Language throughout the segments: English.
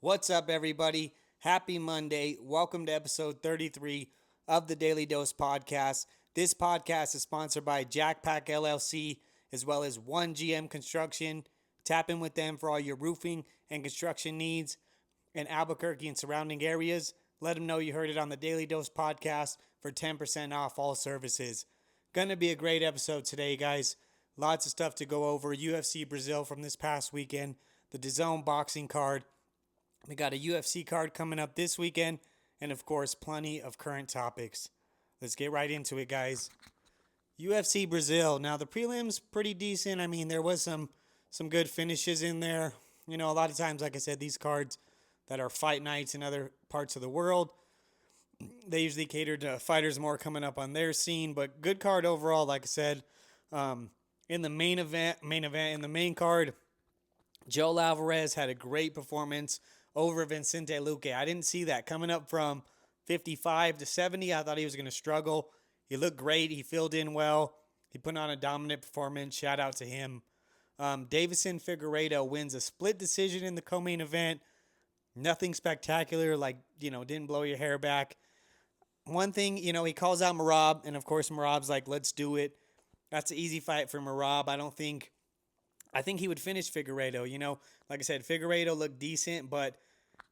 What's up, everybody? Happy Monday. Welcome to episode 33 of the Daily Dose podcast. This podcast is sponsored by Jackpack LLC as well as 1GM Construction. Tap in with them for all your roofing and construction needs in Albuquerque and surrounding areas. Let them know you heard it on the Daily Dose podcast for 10% off all services. Gonna be a great episode today, guys. Lots of stuff to go over. UFC Brazil from this past weekend, the DAZN boxing card. We got a UFC card coming up this weekend, and of course, plenty of current topics. Let's get right into it, guys. UFC Brazil. Now, the prelims pretty decent. I mean, there was some good finishes in there. You know, a lot of times, like I said, these cards that are fight nights in other parts of the world, they usually cater to fighters more coming up on their scene. But good card overall, like I said. In the in the main card, Joe Alvarez had a great performance over Vicente Luque. I didn't see that coming up from 55 to 70. I thought he was going to struggle. He looked great. He filled in well. He put on a dominant performance. Shout out to him. Davison Figueiredo wins a split decision in the co-main event. Nothing spectacular, like, didn't blow your hair back. One thing, he calls out Merab, and of course Merab's like, let's do it. That's an easy fight for Merab. I think he would finish Figueiredo. Like I said, Figueiredo looked decent, but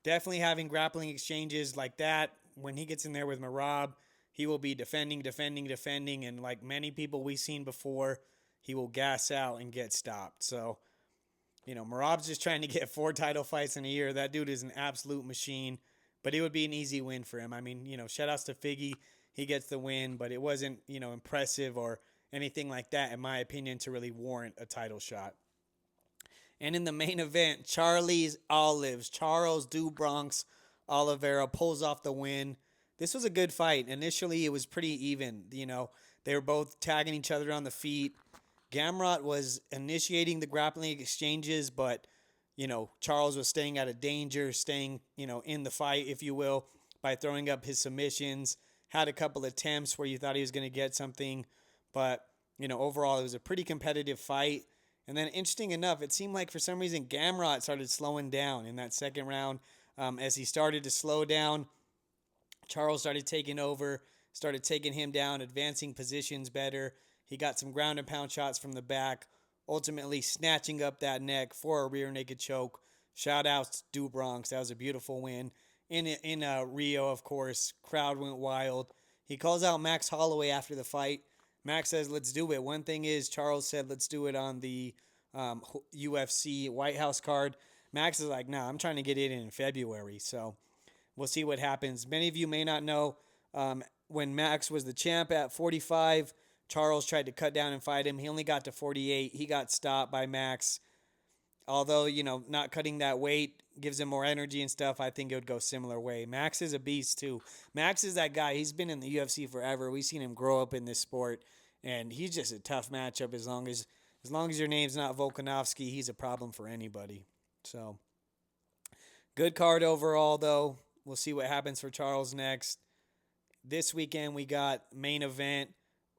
definitely having grappling exchanges like that, when he gets in there with Merab, he will be defending, and like many people we've seen before, he will gas out and get stopped. So, Merab's just trying to get 4 title fights in a year. That dude is an absolute machine, but it would be an easy win for him. I mean, shout outs to Figgy. He gets the win, but it wasn't, impressive or anything like that, in my opinion, to really warrant a title shot. And in the main event, Charles do Bronx Oliveira pulls off the win. This was a good fight. Initially, it was pretty even. They were both tagging each other on the feet. Gamrot was initiating the grappling exchanges, but, Charles was staying out of danger, staying, in the fight, if you will, by throwing up his submissions. Had a couple attempts where you thought he was going to get something, but, overall, it was a pretty competitive fight. And then, interesting enough, it seemed like for some reason Gamrot started slowing down in that second round. As he started to slow down, Charles started taking over, started taking him down, advancing positions better. He got some ground and pound shots from the back, ultimately snatching up that neck for a rear naked choke. Shout outs to Do Bronx. That was a beautiful win. In Rio, of course, crowd went wild. He calls out Max Holloway after the fight. Max says, let's do it. One thing is, Charles said, let's do it on the UFC White House card. Max is like, nah, I'm trying to get it in February. So we'll see what happens. Many of you may not know, when Max was the champ at 45, Charles tried to cut down and fight him. He only got to 48. He got stopped by Max. Although, not cutting that weight gives him more energy and stuff, I think it would go similar way. Max is a beast, too. Max is that guy. He's been in the UFC forever. We've seen him grow up in this sport, and he's just a tough matchup as long as your name's not Volkanovski, he's a problem for anybody. So, good card overall, though. We'll see what happens for Charles next. This weekend, we got main event,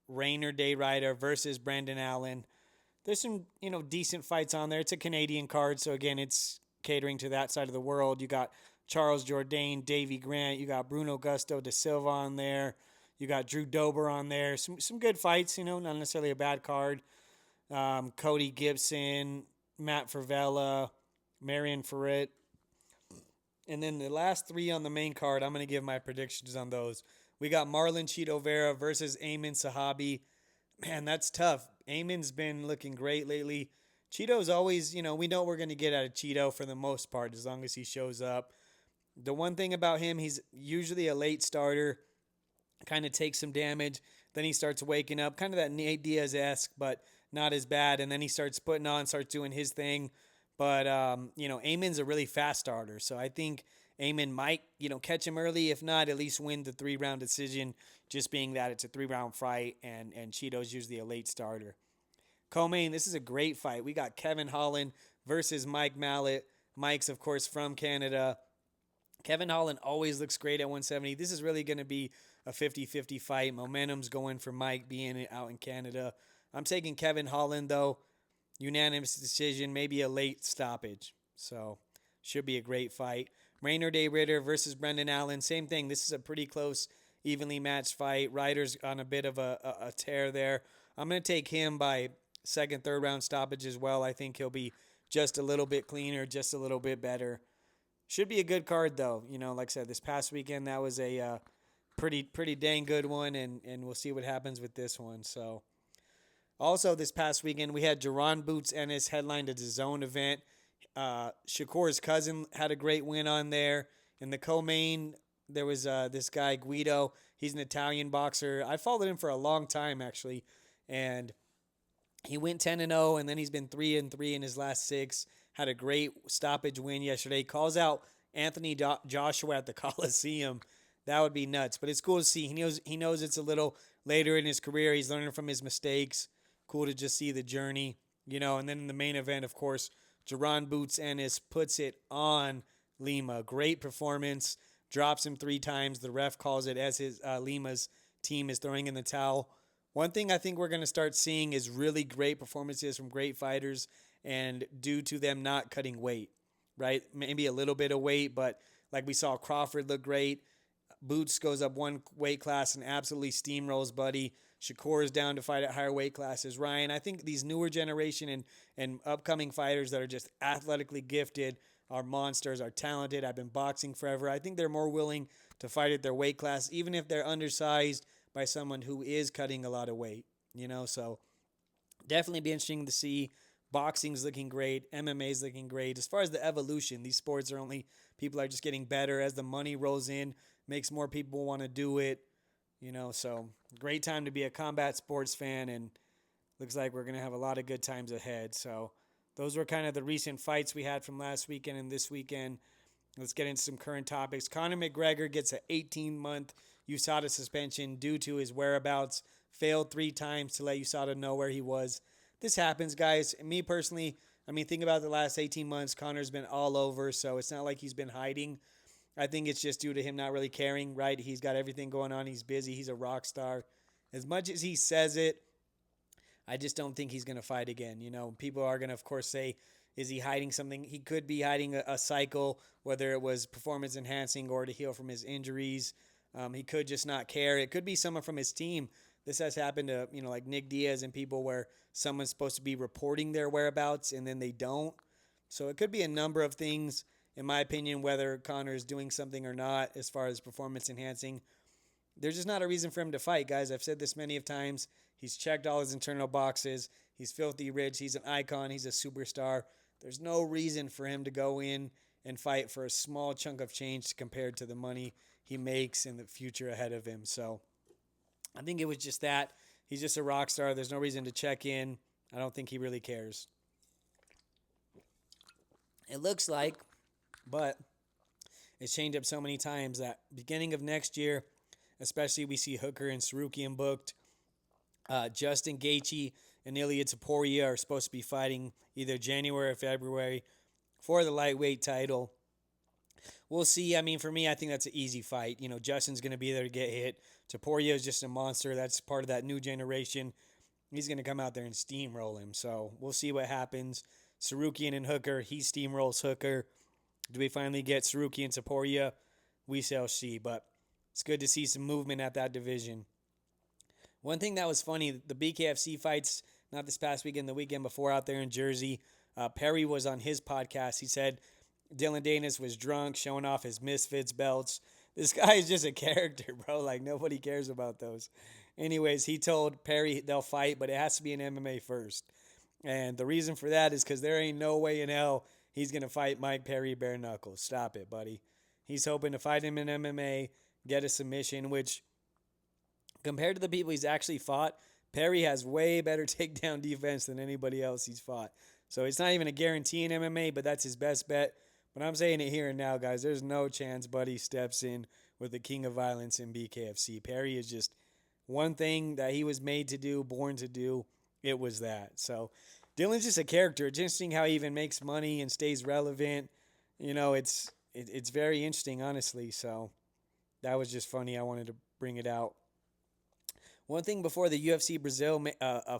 Rainer Dayrider versus Brandon Allen. There's some, decent fights on there. It's a Canadian card, so again, it's catering to that side of the world. You got Charles Jourdain, Davey Grant. You got Bruno Gusto da Silva on there. You got Drew Dober on there. Some good fights, not necessarily a bad card. Cody Gibson, Matt Favela, Marion Ferret. And then the last 3 on the main card, I'm going to give my predictions on those. We got Marlon Chito Vera versus Amin Sahabi. Man, that's tough. Amin's been looking great lately. Cheeto's always, we know we're going to get out of Cheeto for the most part as long as he shows up. The one thing about him, he's usually a late starter, kind of takes some damage. Then he starts waking up, kind of that Nate Diaz-esque, but not as bad. And then he starts putting on, starts doing his thing. But, Amin's a really fast starter. So I think Amin might, catch him early. If not, at least win the 3-round decision, just being that it's a 3-round fight and Cheeto's usually a late starter. Co-main, this is a great fight. We got Kevin Holland versus Mike Mallet. Mike's, of course, from Canada. Kevin Holland always looks great at 170. This is really going to be a 50-50 fight. Momentum's going for Mike being out in Canada. I'm taking Kevin Holland, though. Unanimous decision, maybe a late stoppage. So Should be a great fight. Rainer Day Ritter versus Brendan Allen. Same thing. This is a pretty close, evenly matched fight. Ryder's on a bit of a tear there. I'm going to take him by second, third round stoppage as well. I think he'll be just a little bit cleaner, just a little bit better. Should be a good card, though. Like I said, this past weekend, that was a pretty dang good one, and we'll see what happens with this one. So, also this past weekend, we had Jaron Boots Ennis headlined a DAZN event. Shakur's cousin had a great win on there. In the co-main, there was this guy, Guido. He's an Italian boxer. I followed him for a long time, actually, and he went 10-0, and then he's been 3-3 in his last 6. Had a great stoppage win yesterday. Calls out Anthony Joshua at the Coliseum. That would be nuts, but it's cool to see. He knows it's a little later in his career. He's learning from his mistakes. Cool to just see the journey, And then in the main event, of course, Jaron Boots Ennis puts it on Lima. Great performance. Drops him 3 times. The ref calls it as his Lima's team is throwing in the towel. One thing I think we're going to start seeing is really great performances from great fighters, and due to them not cutting weight, right? Maybe a little bit of weight, but like we saw Crawford look great. Boots goes up 1 weight class and absolutely steamrolls Buddy. Shakur is down to fight at higher weight classes. Ryan, I think these newer generation and upcoming fighters that are just athletically gifted are monsters, are talented. I've been boxing forever. I think they're more willing to fight at their weight class, even if they're undersized by someone who is cutting a lot of weight. So definitely be interesting to see. Boxing's looking great. MMA's looking great. As far as the evolution, these sports are people are just getting better as the money rolls in, makes more people want to do it. So great time to be a combat sports fan, and looks like we're going to have a lot of good times ahead. So those were kind of the recent fights we had from last weekend and this weekend. Let's get into some current topics. Conor McGregor gets an 18-month USADA suspension due to his whereabouts. Failed 3 times to let USADA know where he was. This happens, guys. Me personally, think about the last 18 months. Conor's been all over, so it's not like he's been hiding. I think it's just due to him not really caring, right? He's got everything going on. He's busy. He's a rock star. As much as he says it, I just don't think he's going to fight again. People are going to, of course, say, is he hiding something? He could be hiding a cycle, whether it was performance enhancing or to heal from his injuries. He could just not care. It could be someone from his team. This has happened to, like Nick Diaz and people where someone's supposed to be reporting their whereabouts and then they don't. So it could be a number of things, in my opinion, whether Conor is doing something or not as far as performance enhancing. There's just not a reason for him to fight, guys. I've said this many of times. He's checked all his internal boxes. He's filthy rich. He's an icon. He's a superstar. There's no reason for him to go in and fight for a small chunk of change compared to the money he makes in the future ahead of him. So I think it was just that. He's just a rock star. There's no reason to check in. I don't think he really cares. It looks like, but it's changed up so many times that beginning of next year, especially we see Hooker and Syrukian booked. Justin Gaethje and Ilia Topuria are supposed to be fighting either January or February for the lightweight title. We'll see. For me, I think that's an easy fight. Justin's going to be there to get hit. Topuria is just a monster. That's part of that new generation. He's going to come out there and steamroll him. So we'll see what happens. Syrukian and Hooker. He steamrolls Hooker. Do we finally get Syrukian and Topuria? We shall see. But it's good to see some movement at that division. One thing that was funny, the BKFC fights, not this past weekend, the weekend before out there in Jersey, Perry was on his podcast. He said Dillon Danis was drunk, showing off his Misfits belts. This guy is just a character, bro. Like, nobody cares about those. Anyways, he told Perry they'll fight, but it has to be an MMA first. And the reason for that is because there ain't no way in hell he's going to fight Mike Perry bare knuckles. Stop it, buddy. He's hoping to fight him in MMA, get a submission, which compared to the people he's actually fought, Perry has way better takedown defense than anybody else he's fought. So it's not even a guarantee in MMA, but that's his best bet. But I'm saying it here and now, guys. There's no chance Buddy steps in with the king of violence in BKFC. Perry is just one thing that he was made to do, born to do. It was that. So Dillon's just a character. It's interesting how he even makes money and stays relevant. It's very interesting, honestly. So that was just funny. I wanted to bring it out. One thing before the UFC Brazil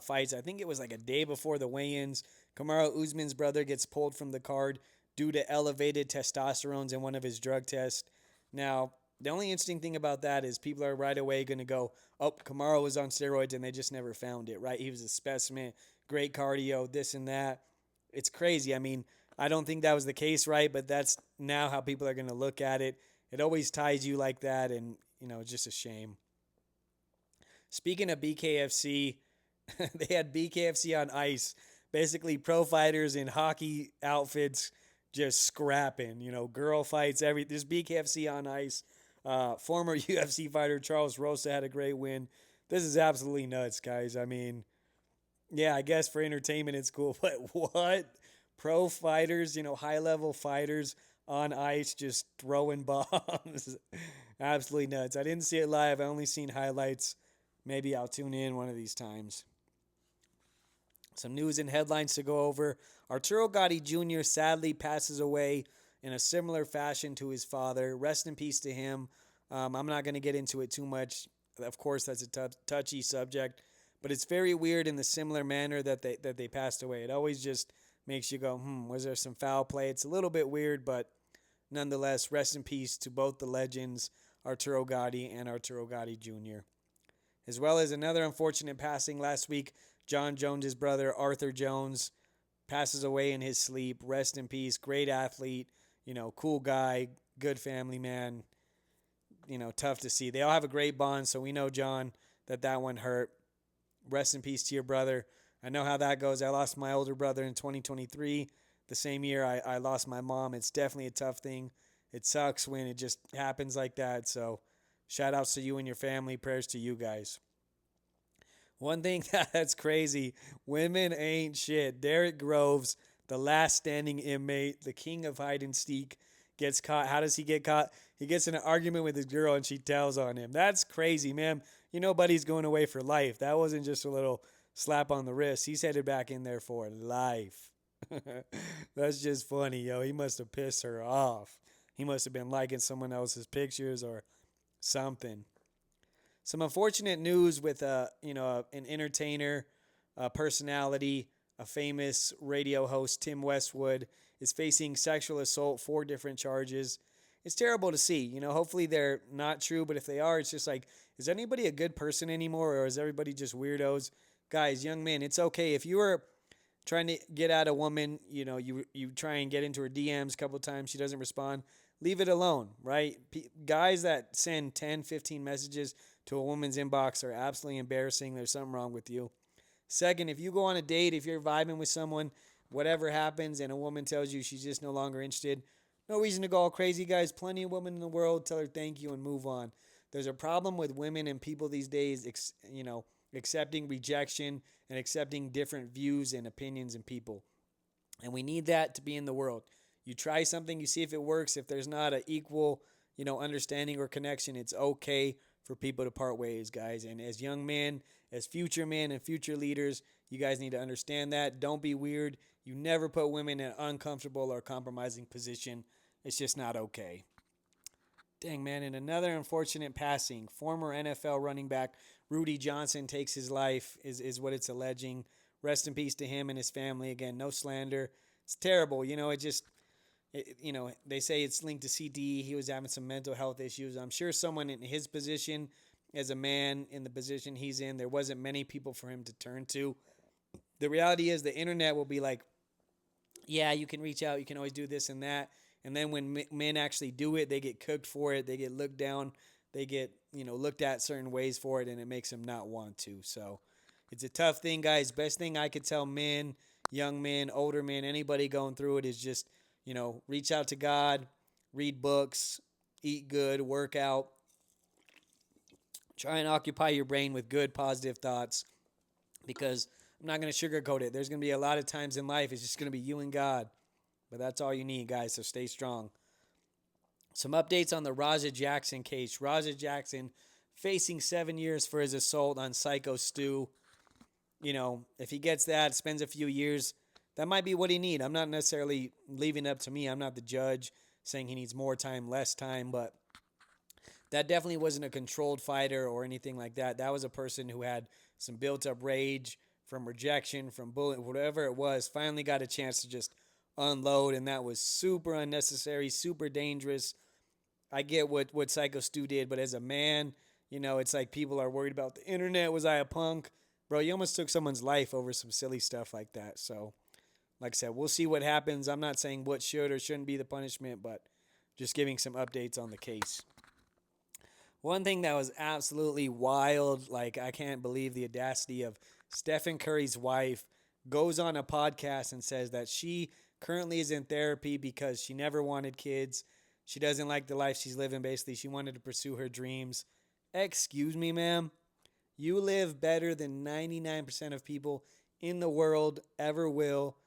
fights, I think it was like a day before the weigh-ins, Kamaru Usman's brother gets pulled from the card due to elevated testosterones in one of his drug tests. Now, the only interesting thing about that is people are right away going to go, oh, Kamaru was on steroids and they just never found it, right? He was a specimen, great cardio, this and that. It's crazy. I mean, I don't think that was the case, right? But that's now how people are going to look at it. It always ties you like that, and, it's just a shame. Speaking of BKFC, they had BKFC on ice. Basically, pro fighters in hockey outfits just scrapping, girl fights, there's BKFC on ice. Former UFC fighter Charles Rosa had a great win. This is absolutely nuts, guys. I mean, yeah, I guess for entertainment it's cool, but what? Pro fighters, high-level fighters on ice just throwing bombs. Absolutely nuts. I didn't see it live. I only seen highlights. Maybe I'll tune in one of these times. Some news and headlines to go over. Arturo Gatti Jr. sadly passes away in a similar fashion to his father. Rest in peace to him. I'm not going to get into it too much. Of course, that's a touchy subject, but it's very weird in the similar manner that they passed away. It always just makes you go, was there some foul play? It's a little bit weird, but nonetheless, rest in peace to both the legends, Arturo Gatti and Arturo Gatti Jr. As well as another unfortunate passing last week, John Jones' brother, Arthur Jones, passes away in his sleep. Rest in peace. Great athlete, cool guy, good family man. Tough to see. They all have a great bond, so we know, John, that one hurt. Rest in peace to your brother. I know how that goes. I lost my older brother in 2023. The same year I lost my mom. It's definitely a tough thing. It sucks when it just happens like that. So shout outs to you and your family. Prayers to you guys. One thing that's crazy, women ain't shit. Derek Groves, the last standing inmate, the king of hide and seek, gets caught. How does he get caught? He gets in an argument with his girl and she tells on him. That's crazy, man. Buddy's going away for life. That wasn't just a little slap on the wrist. He's headed back in there for life. That's just funny, yo. He must have pissed her off. He must have been liking someone else's pictures or something. Some unfortunate news with an entertainer, a personality, a famous radio host, Tim Westwood, is facing sexual assault, 4 different charges. It's terrible to see. Hopefully they're not true, but if they are, it's just like, is anybody a good person anymore, or is everybody just weirdos? Guys, young men, it's okay. If you are trying to get at a woman, you try and get into her DMs a couple of times, she doesn't respond, leave it alone, right? Guys that send 10, 15 messages to a woman's inbox are absolutely embarrassing. There's something wrong with you. Second, if you go on a date, if you're vibing with someone, whatever happens, and a woman tells you she's just no longer interested, no reason to go all crazy, guys. Plenty of women in the world. Tell her thank you and move on. There's a problem with women and people these days, accepting rejection and accepting different views and opinions in people. And we need that to be in the world. You try something, you see if it works. If there's not an equal, understanding or connection, it's okay for people to part ways, guys. And as young men, as future men and future leaders, you guys need to understand that. Don't be weird. You never put women in an uncomfortable or compromising position. It's just not okay. Dang, man. And another unfortunate passing. Former NFL running back Rudi Johnson takes his life, is what it's alleging. Rest in peace to him and his family. Again, no slander. It's terrible. They say it's linked to CTE. He was having some mental health issues. I'm sure someone in his position, as a man in the position he's in, there wasn't many people for him to turn to. The reality is the internet will be like, yeah, you can reach out. You can always do this and that. And then when men actually do it, they get cooked for it. They get looked down. They get, looked at certain ways for it, and it makes them not want to. So it's a tough thing, guys. Best thing I could tell men, young men, older men, anybody going through it is just, reach out to God, read books, eat good, work out. Try and occupy your brain with good, positive thoughts, because I'm not going to sugarcoat it. There's going to be a lot of times in life it's just going to be you and God. But that's all you need, guys, so stay strong. Some updates on the Raja Jackson case. Raja Jackson facing 7 years for his assault on Psycho Stu. If he gets that, spends a few years, that might be what he needs. I'm not necessarily leaving it up to me. I'm not the judge saying he needs more time, less time, but that definitely wasn't a controlled fighter or anything like that. That was a person who had some built-up rage from rejection, from bullying, whatever it was, finally got a chance to just unload, and that was super unnecessary, super dangerous. I get what Psycho Stu did, but as a man, it's like people are worried about the internet. Was I a punk? Bro, you almost took someone's life over some silly stuff like that. So, like I said, we'll see what happens. I'm not saying what should or shouldn't be the punishment, but just giving some updates on the case. One thing that was absolutely wild, like I can't believe the audacity of Stephen Curry's wife goes on a podcast and says that she currently is in therapy because she never wanted kids. She doesn't like the life she's living, basically. She wanted to pursue her dreams. Excuse me, ma'am. You live better than 99% of people in the world ever will.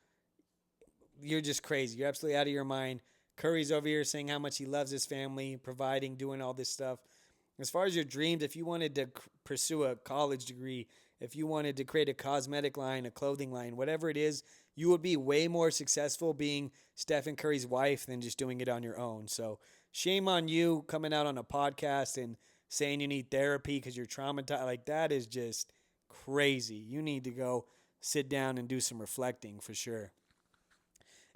You're just crazy. You're absolutely out of your mind. Curry's over here saying how much he loves his family, providing, doing all this stuff. As far as your dreams, if you wanted to pursue a college degree, if you wanted to create a cosmetic line, a clothing line, whatever it is, you would be way more successful being Stephen Curry's wife than just doing it on your own. So shame on you coming out on a podcast and saying you need therapy because you're traumatized. Like, that is just crazy. You need to go sit down and do some reflecting for sure.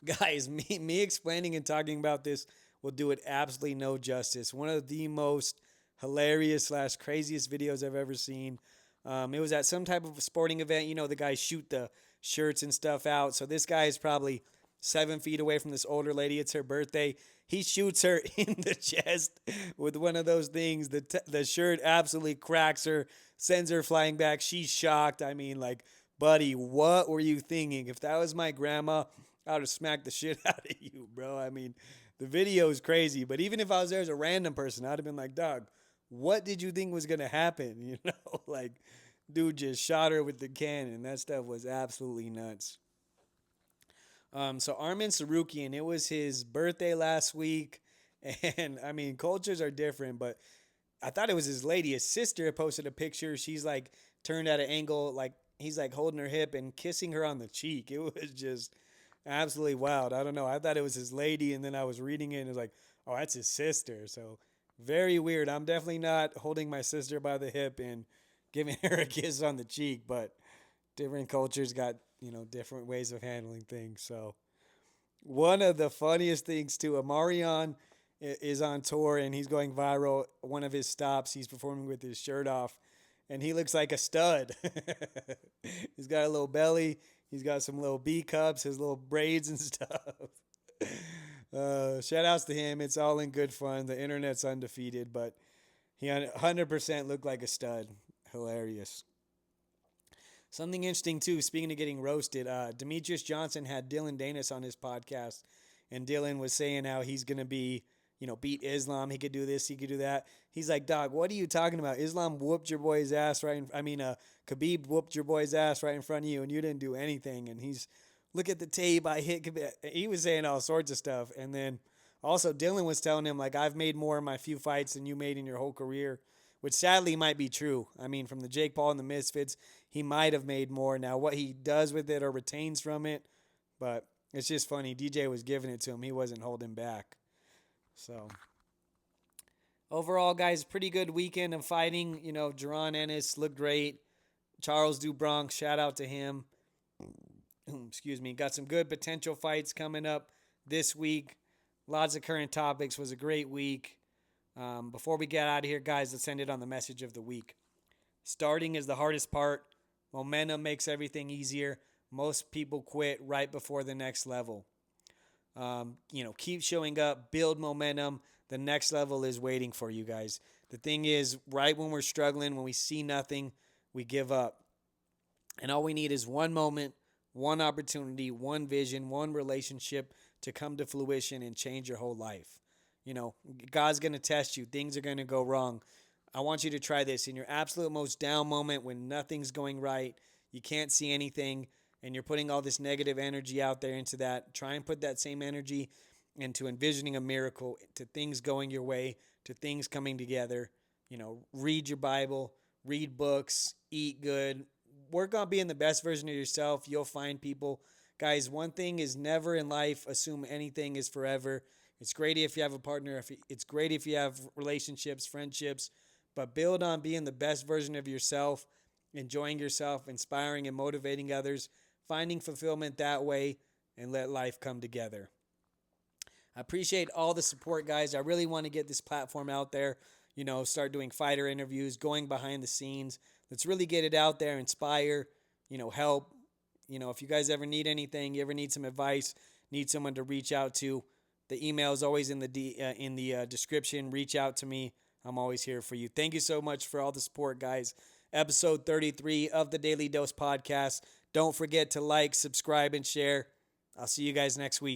Guys, me explaining and talking about this will do it absolutely no justice. One of the most hilarious / craziest videos I've ever seen. It was at some type of a sporting event. The guys shoot the shirts and stuff out. So this guy is probably 7 feet away from this older lady. It's her birthday. He shoots her in the chest with one of those things. The shirt absolutely cracks her, sends her flying back. She's shocked. I mean, like, buddy, what were you thinking? If that was my grandma, I would have smacked the shit out of you, bro. I mean, the video is crazy. But even if I was there as a random person, I'd have been like, dog, what did you think was going to happen? Like, dude just shot her with the cannon. That stuff was absolutely nuts. So Armen Syrukian, it was his birthday last week. And, I mean, cultures are different, but I thought it was his lady. His sister posted a picture. She's, like, turned at an angle, like, he's, like, holding her hip and kissing her on the cheek. It was just absolutely wild. I don't know. I thought it was his lady, and then I was reading it, and it was like, oh, that's his sister. So very weird. I'm definitely not holding my sister by the hip and giving her a kiss on the cheek, but different cultures got, different ways of handling things. So one of the funniest things too, Omarion is on tour and he's going viral. One of his stops, he's performing with his shirt off and he looks like a stud. He's got a little belly. He's got some little B cups, his little braids and stuff. Shout outs to him. It's all in good fun. The internet's undefeated, but he 100% looked like a stud. Hilarious. Something interesting too, speaking of getting roasted, Demetrius Johnson had Dillon Danis on his podcast, and Dillon was saying how he's going to be, beat Islam. He could do this, he could do that. He's like, dog, what are you talking about? Islam whooped your boy's ass Khabib whooped your boy's ass right in front of you, and you didn't do anything. And he's, look at the tape, I hit Khabib. He was saying all sorts of stuff. And then also Dillon was telling him, like, I've made more in my few fights than you made in your whole career, which sadly might be true. I mean, from the Jake Paul and the Misfits, he might have made more. Now, what he does with it or retains from it, but it's just funny. DJ was giving it to him. He wasn't holding back. So, overall, guys, pretty good weekend of fighting. Jaron Ennis looked great. Charles Dubronx, shout out to him. Excuse me. Got some good potential fights coming up this week. Lots of current topics. Was a great week. Before we get out of here, guys, let's end it on the message of the week. Starting is the hardest part. Momentum makes everything easier. Most people quit right before the next level. Keep showing up, build momentum. The next level is waiting for you guys. The thing is, right when we're struggling, when we see nothing, we give up. And all we need is one moment, one opportunity, one vision, one relationship to come to fruition and change your whole life. God's going to test you. Things are going to go wrong. I want you to try this. In your absolute most down moment when nothing's going right, you can't see anything, and you're putting all this negative energy out there into that, try and put that same energy into envisioning a miracle, to things going your way, to things coming together. Read your Bible, read books, eat good, work on being the best version of yourself. You'll find people. Guys, one thing is never in life assume anything is forever. It's great if you have a partner. It's great if you have relationships, friendships, but build on being the best version of yourself, enjoying yourself, inspiring and motivating others, finding fulfillment that way. and let life come together. I appreciate all the support, guys. I really want to get this platform out there, start doing fighter interviews, going behind the scenes. Let's really get it out there, inspire, help. If you guys ever need anything, you ever need some advice, need someone to reach out to, the email is always in the description. Reach out to me. I'm always here for you. Thank you so much for all the support, guys. Episode 33 of the Daily Dose Podcast. Don't forget to like, subscribe, and share. I'll see you guys next week.